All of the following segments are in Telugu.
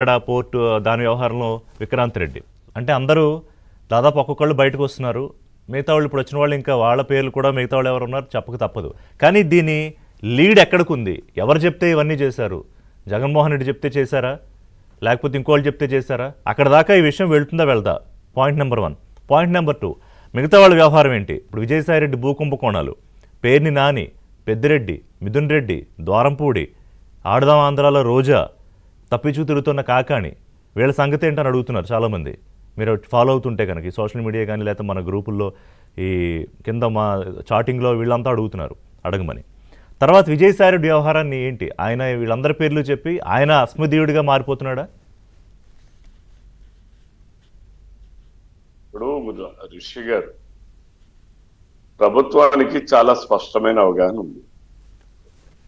పోర్టు దాని వ్యవహారంలో విక్రాంత్ రెడ్డి అంటే అందరూ దాదాపు ఒక్కొక్కళ్ళు బయటకు వస్తున్నారు. మిగతా వాళ్ళు ఇప్పుడు వచ్చిన వాళ్ళు ఇంకా వాళ్ళ పేర్లు కూడా మిగతా వాళ్ళు ఎవరు ఉన్నారు చెప్పక తప్పదు. కానీ దీని లీడ్ ఎక్కడికి ఉంది? ఎవరు చెప్తే ఇవన్నీ చేశారు? జగన్మోహన్ రెడ్డి చెప్తే చేశారా, లేకపోతే ఇంకోళ్ళు చెప్తే చేశారా? అక్కడ దాకా ఈ విషయం వెళ్తుందా వెళ్దా? Point number 1. పాయింట్ నెంబర్ 2, మిగతా వాళ్ళ వ్యవహారం ఏంటి? ఇప్పుడు విజయసాయిరెడ్డి భూకుంభకోణాలు, పేర్ని నాని, పెద్దిరెడ్డి, మిథున్ రెడ్డి, ద్వారంపూడి, ఆడదాం ఆంధ్రాలో రోజా, తప్పిచూ తిరుగుతున్న కాకాణి, వీళ్ళ సంగతి ఏంటని అడుగుతున్నారు చాలామంది. మీరు ఫాలో అవుతుంటే కనుక ఈ సోషల్ మీడియా కానీ లేకపోతే మన గ్రూపుల్లో ఈ కింద మా చాటింగ్లో వీళ్ళంతా అడుగుతున్నారు అడగమని. తర్వాత విజయసాయిరెడ్డి వ్యవహారాన్ని ఏంటి? ఆయన వీళ్ళందరి పేర్లు చెప్పి ఆయన అస్మదీయుడిగా మారిపోతున్నాడా? ఇప్పుడు ఋషి గారు, ప్రభుత్వానికి చాలా స్పష్టమైన అవగాహన ఉంది.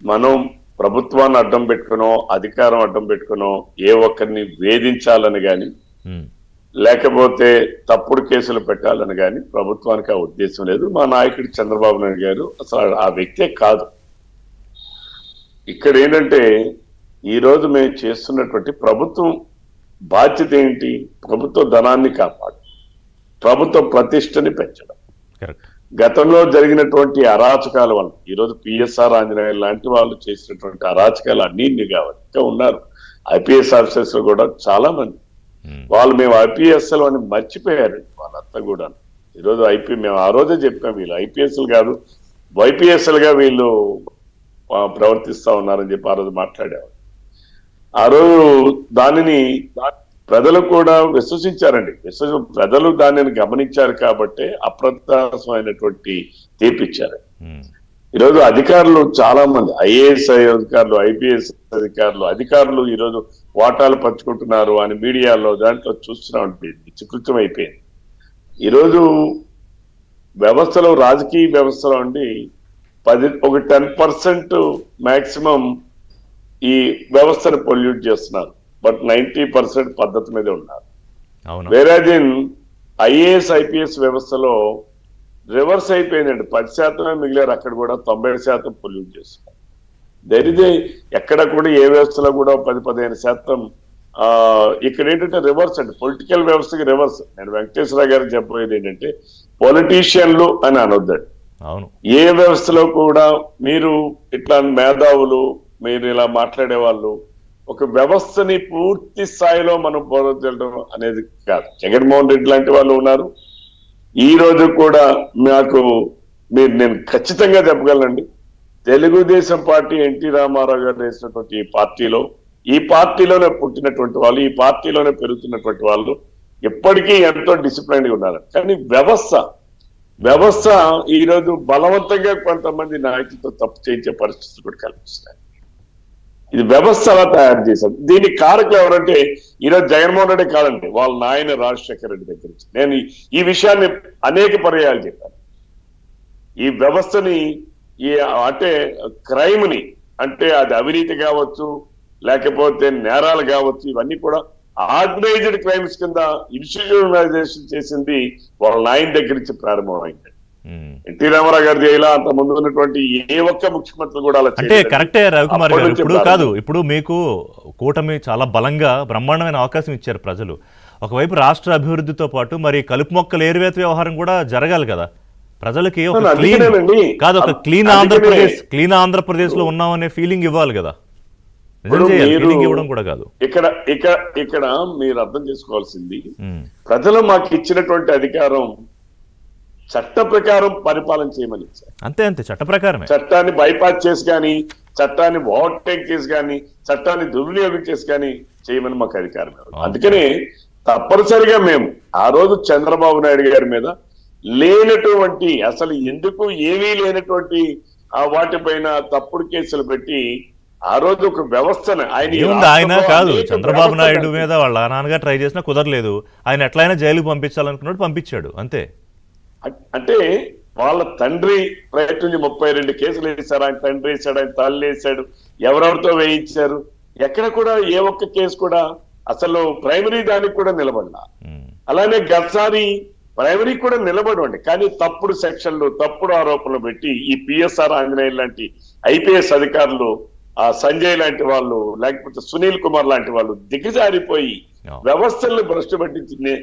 మనం ప్రభుత్వాన్ని అడ్డం పెట్టుకునో అధికారం అడ్డం పెట్టుకునో ఏ ఒక్కరిని వేధించాలని కానీ లేకపోతే తప్పుడు కేసులు పెట్టాలని కానీ ప్రభుత్వానికి ఆ ఉద్దేశం లేదు. మా నాయకుడు చంద్రబాబు నాయుడు గారు అసలు ఆ వ్యక్తే కాదు. ఇక్కడ ఏంటంటే ఈరోజు మేము చేస్తున్నటువంటి ప్రభుత్వం బాధ్యత ఏంటి? ప్రభుత్వ ధనాన్ని కాపాడు, ప్రభుత్వ ప్రతిష్టని పెంచడం. గతంలో జరిగినటువంటి అరాచకాల వల్ల ఈరోజు పిఎస్ఆర్ ఆంజనేయ లాంటి వాళ్ళు చేసినటువంటి అరాచకాలు అన్ని కాబట్టి ఇంకా ఉన్నారు. ఐపీఎస్ ఆఫీసర్స్ కూడా చాలా మంది వాళ్ళు మేము ఐపీఎస్ఎల్ అని మర్చిపోయారు వాళ్ళంతా కూడా. ఈరోజు మేము ఆ రోజే చెప్పాం వీళ్ళు ఐపీఎస్ఎల్ కాదు వైపీఎస్ఎల్ గా వీళ్ళు ప్రవర్తిస్తా ఉన్నారని చెప్పి ఆ రోజు మాట్లాడేవారు. ఆ రోజు దానిని ప్రజలు కూడా విశ్వసించారండి. ప్రజలు దానిని గమనించారు కాబట్టి అప్రత్యాశమైనటువంటి తీర్పిచ్చారు. ఈరోజు అధికారులు చాలా మంది ఐఏఎస్ అధికారులు, ఐపీఎస్ అధికారులు ఈరోజు వాటాలు పంచుకుంటున్నారు అని మీడియాలో దాంట్లో చూస్తున్నాం. విచికృతం అయిపోయింది. ఈరోజు వ్యవస్థలో, రాజకీయ వ్యవస్థలో అండి ఒక 10% మాక్సిమం ఈ వ్యవస్థను పొల్యూట్ చేస్తున్నారు. బట్ 90% పద్ధతి మీద ఉన్నారు. వేరేది ఐఏఎస్ ఐపీఎస్ వ్యవస్థలో రివర్స్ అయిపోయిందండి. 10% మిగిలారు, అక్కడ కూడా 90% పొల్యూట్ చేస్తున్నారు. దరిదే ఎక్కడ కూడా ఏ వ్యవస్థలో కూడా 10-15%. ఇక్కడ ఏంటంటే రివర్స్ అండి, పొలిటికల్ వ్యవస్థకి రివర్స్. నేను వెంకటేశ్వర గారికి చెప్పబోయేది ఏంటంటే పొలిటీషియన్లు అని అనొద్దండి. ఏ వ్యవస్థలో కూడా మీరు ఇట్లా మేధావులు, మీరు ఇలా మాట్లాడే వాళ్ళు ఒక వ్యవస్థని పూర్తి స్థాయిలో మనం పోరాడడం అనేది కాదు. జగన్మోహన్ రెడ్డి లాంటి వాళ్ళు ఉన్నారు. ఈ రోజు కూడా నేను ఖచ్చితంగా చెప్పగలనండి, తెలుగుదేశం పార్టీ ఎన్టీ రామారావు గారు వేసినటువంటి ఈ పార్టీలోనే పుట్టినటువంటి వాళ్ళు, ఈ పార్టీలోనే పెరుగుతున్నటువంటి వాళ్ళు ఎప్పటికీ ఎంతో డిసిప్లైన్గా ఉన్నారు. కానీ వ్యవస్థ ఈరోజు బలవంతంగా కొంతమంది నాయకులతో తప్పు చేయించే పరిస్థితులు కూడా కల్పిస్తున్నాయి. ఇది వ్యవస్థ అలా తయారు చేశారు. దీనికి కారకులు ఎవరంటే ఈరోజు జగన్మోహన్ రెడ్డి కాదండి, వాళ్ళ నాయన రాజశేఖర రెడ్డి దగ్గర నుంచి నేను ఈ విషయాన్ని అనేక పర్యాయాలు చెప్పాను. ఈ వ్యవస్థని అంటే క్రైమ్ని, అంటే అది అవినీతి కావచ్చు లేకపోతే నేరాలు కావచ్చు, ఇవన్నీ కూడా ఆర్గనైజ్డ్ క్రైమ్స్ కింద ఇన్స్టిట్యూషనలైజేషన్ చేసింది వాళ్ళ నాయన దగ్గర నుంచి ప్రారంభమైంది. ఎన్టీ రామారావు గారు చేయాల, అంత ముందు ఉన్నటువంటి ఏ ఒక్క ముఖ్యమంత్రి కూడా అలా అంటే కరెక్టే రవికుమార్ గారు. ఇప్పుడు కాదు, ఇప్పుడు మీకు కూటమి చాలా బలంగా బ్రహ్మాండమైన అవకాశం ఇచ్చారు ప్రజలు. ఒకవైపు రాష్ట్ర అభివృద్ధితో పాటు మరి కలుపు మొక్కల ఏరువేత వ్యవహారం కూడా జరగాలి కదా. ప్రజలకి ఒక క్లీన్ ఆంధ్రప్రదేశ్ లో ఉన్నామనే ఫీలింగ్ ఇవ్వాలి కదా. ఇవ్వడం కూడా కాదు. ఇక్కడ మీరు అర్థం చేసుకోవాల్సింది, ప్రజలు మాకు ఇచ్చినటువంటి అధికారం చట్ట ప్రకారం పరిపాలన చేయమని ఇచ్చారు. అంతే చట్ట ప్రకారమే. చట్టాన్ని బైపాస్ చేసి కానీ, చట్టాన్ని ఓవర్టేక్ చేసి కానీ, చట్టాన్ని దుర్వినియోగం చేసి కానీ చేయమని మాకు అధికారం. అందుకనే తప్పనిసరిగా మేము ఆ రోజు చంద్రబాబు నాయుడు గారి మీద లేనటువంటి, అసలు ఎందుకు ఏమీ లేనటువంటి వాటిపైన తప్పుడు కేసులు పెట్టి ఆ రోజు ఒక వ్యవస్థను ఆయన కాదు చంద్రబాబు నాయుడు మీద వాళ్ళ నాన్నగా ట్రై చేసినా కుదరలేదు. ఆయన ఎట్లయినా జైలుకు పంపించాలనుకున్నాడు, పంపించాడు అంతే. అంటే వాళ్ళ తండ్రి ప్రయత్నించి 32 కేసులు వేశారు. ఆయన తండ్రి వేశాడు, ఆయన తల్లి వేశాడు, ఎవరెవరితో వేయించారు. ఎక్కడ కూడా ఏ ఒక్క కేసు కూడా అసలు ప్రైమరీ దానికి కూడా నిలబడలా. అలానే గతసారి ప్రైమరీ కూడా నిలబడండి, కానీ తప్పుడు సెక్షన్లు, తప్పుడు ఆరోపణలు పెట్టి ఈ పిఎస్ఆర్ ఆంజనేయ లాంటి ఐపీఎస్ అధికారులు ఆ సంజయ్ లాంటి వాళ్ళు లేకపోతే సునీల్ కుమార్ లాంటి వాళ్ళు దిగజారిపోయి వ్యవస్థల్ని భ్రష్టు పట్టించింది.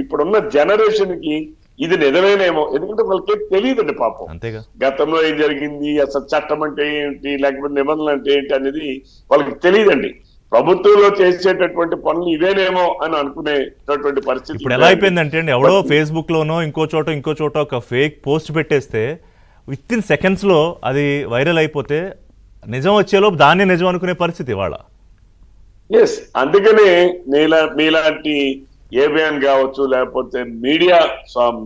ఇప్పుడున్న జనరేషన్ కి ఇది నిజమేనేమో, ఎందుకంటే వాళ్ళకి తెలియదండి పాపం. గతంలో ఏం జరిగింది, అసలు చట్టం అంటే ఏంటి, లేకపోతే నిబంధనలు అంటే ఏంటి అనేది వాళ్ళకి తెలియదండి. ప్రభుత్వంలో చేసేటటువంటి పనులు ఇవేనేమో అని అనుకునేటటువంటి పరిస్థితి ఇప్పుడు ఎలా అయిపోయిందంటే అండి, ఎవడో ఫేస్బుక్ లోనో ఇంకో చోట ఒక ఫేక్ పోస్ట్ పెట్టేస్తే విత్ ఇన్ సెకండ్స్ లో అది వైరల్ అయిపోతే నిజం వచ్చేలోపు దాన్ని నిజం అనుకునే పరిస్థితి ఇవాళ. ఎస్, అందుకనే మీలాంటి ఏబిఎన్ కావచ్చు, లేకపోతే మీడియా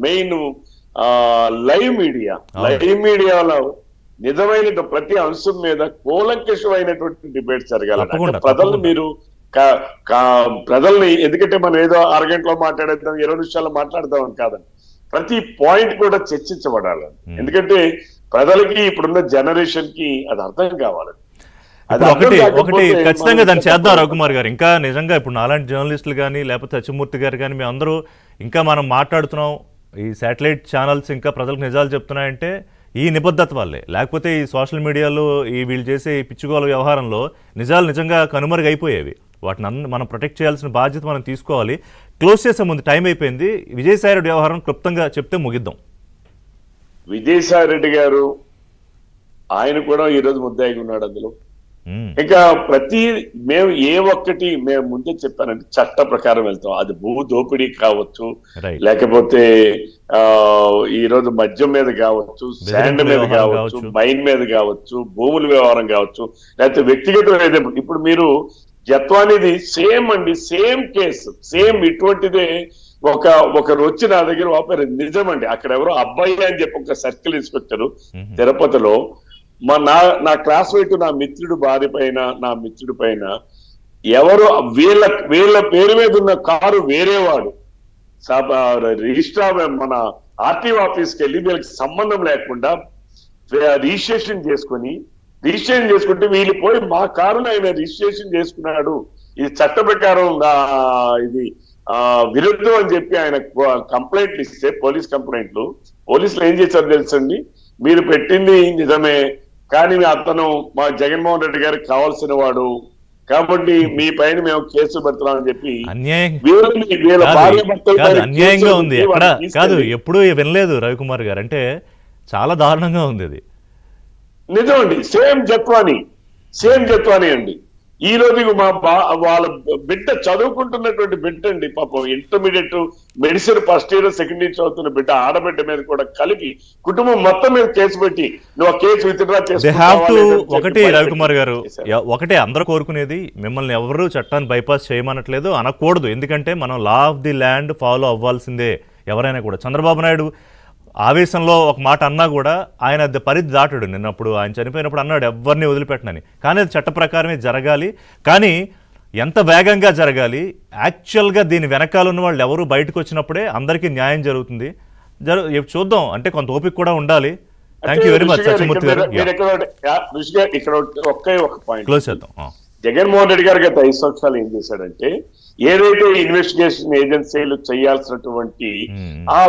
మెయిన్ లైవ్ మీడియాలో నిజమైన ప్రతి అంశం మీద కూలంకషమైనటువంటి డిబేట్ జరగాలి. ప్రజలు మీరు ప్రజల్ని, ఎందుకంటే మనం ఏదో అరగంటలో మాట్లాడేద్దాం 20 నిమిషాల్లో మాట్లాడదాం అని కాదండి, ప్రతి పాయింట్ కూడా చర్చించబడాలి. ఎందుకంటే ప్రజలకి ఇప్పుడున్న జనరేషన్ కి అది అర్థం కావాలి. ఒకటి ఖచ్చితంగా దాన్ని చేద్దాం రఘుకుమార్ గారు. ఇంకా నిజంగా ఇప్పుడు నాలాంటి జర్నలిస్టులు కానీ లేకపోతే సత్యమూర్తి గారు కానీ మేము అందరూ ఇంకా మనం మాట్లాడుతున్నాం, ఈ శాటిలైట్ ఛానల్స్ ఇంకా ప్రజలకు నిజాలు చెప్తున్నాయంటే ఈ నిబద్ధత వల్లే. లేకపోతే ఈ సోషల్ మీడియాలో వీళ్ళు చేసే ఈ పిచ్చుగోల వ్యవహారంలో నిజాలు నిజంగా కనుమరుగైపోయేవి. వాటిని మనం ప్రొటెక్ట్ చేయాల్సిన బాధ్యత మనం తీసుకోవాలి. క్లోజ్ చేసే ముందు టైం అయిపోయింది. విజయసాయి రెడ్డి వ్యవహారం క్లుప్తంగా చెప్తే ముగిద్దాం. విజయసాయి రెడ్డి గారు ఆయన కూడా ఈరోజు ముద్దాయిగా ఉన్నాడు అందులో. ఇంకా మేము ముందే చెప్పానంటే చట్ట ప్రకారం వెళ్తాం. అది భూ దోపిడీ కావచ్చు, లేకపోతే ఈ రోజు మద్యం మీద కావచ్చు, శాండ్ మీద కావచ్చు, మైన్ మీద కావచ్చు, భూముల వ్యవహారం కావచ్చు, లేకపోతే వ్యక్తిగత ఏదైనా. ఇప్పుడు మీరు జత్వానిది సేమ్ అండి, సేమ్ కేసు, సేమ్ ఇటువంటిదే. ఒకరు వచ్చి నా దగ్గర వాపారు, నిజమండి. అక్కడ ఎవరో అబ్బాయి అని చెప్పి ఒక సర్కిల్ ఇన్స్పెక్టర్ తిరుపతిలో నా క్లాస్మేట్ నా మిత్రుడు భార్య పైన, నా మిత్రుడి పైన ఎవరు వీళ్ళ పేరు మీద ఉన్న కారు వేరేవాడు రిజిస్ట్రార్ మన ఆర్టీఓ ఆఫీస్కి వెళ్ళి వీళ్ళకి సంబంధం లేకుండా రిజిస్ట్రేషన్ చేసుకుంటే వీళ్ళు పోయి మా కారును ఆయన రిజిస్ట్రేషన్ చేసుకున్నాడు, ఇది చట్ట ప్రకారం ఇది విరుద్ధం అని చెప్పి ఆయన కంప్లైంట్లు ఇస్తే పోలీసులు ఏం చేశారు తెలుసండి, మీరు పెట్టింది నిజమే కానీ అతను మా జగన్మోహన్ రెడ్డి గారికి కావాల్సిన వాడు కాబట్టి మీ పైన మేము కేసు పెడుతున్నామని చెప్పి అన్యాయంగా ఉంది. ఎక్కడ కాదు, ఎప్పుడు వినలేదు రవికుమార్ గారు, అంటే చాలా దారుణంగా ఉంది అది. నిజమండి, సేమ్ జత్వాని అండి. ఈ రోజు వాళ్ళ బిడ్డ చదువుకుంటున్నటువంటి బిడ్డ అండి, పాపం intermediate medicine first year second year చదువుతున్న బిడ్డ, ఆడబిడ్డ మీద కూడా కలిపి కుటుంబం మొత్తం మీద కేసు పెట్టి నువ్వు కేసు విత్డ్రా ఒకటి రవికుమార్ గారు, ఒకటే అందరూ కోరుకునేది, మిమ్మల్ని ఎవరు చట్టాన్ని బైపాస్ చేయమనట్లేదు, అనకూడదు. ఎందుకంటే మనం law of the land follow అవ్వాల్సిందే ఎవరైనా కూడా. చంద్రబాబు నాయుడు ఆవేశంలో ఒక మాట అన్నా కూడా ఆయన అది పరిధి దాటాడు. నిన్నప్పుడు ఆయన చనిపోయినప్పుడు అన్నాడు ఎవరిని వదిలిపెట్టనని. కానీ అది చట్ట ప్రకారమే జరగాలి. కానీ ఎంత వేగంగా జరగాలి, యాక్చువల్గా దీని వెనకాల ఉన్న వాళ్ళు ఎవరు బయటకు వచ్చినప్పుడే అందరికీ న్యాయం జరుగుతుంది. చూద్దాం, అంటే కొంత ఓపిక కూడా ఉండాలి. Thank you very much Satyamurthy గారు. ఇక్కడ ఒకే ఒక పాయింట్ క్లోజ్ చేద్దాం. జగన్మోహన్ రెడ్డి గారు గత 5 సంవత్సరాలు ఏం చేశాడంటే, ఏదైతే ఇన్వెస్టిగేషన్ ఏజెన్సీలు చేయాల్సినటువంటి ఆ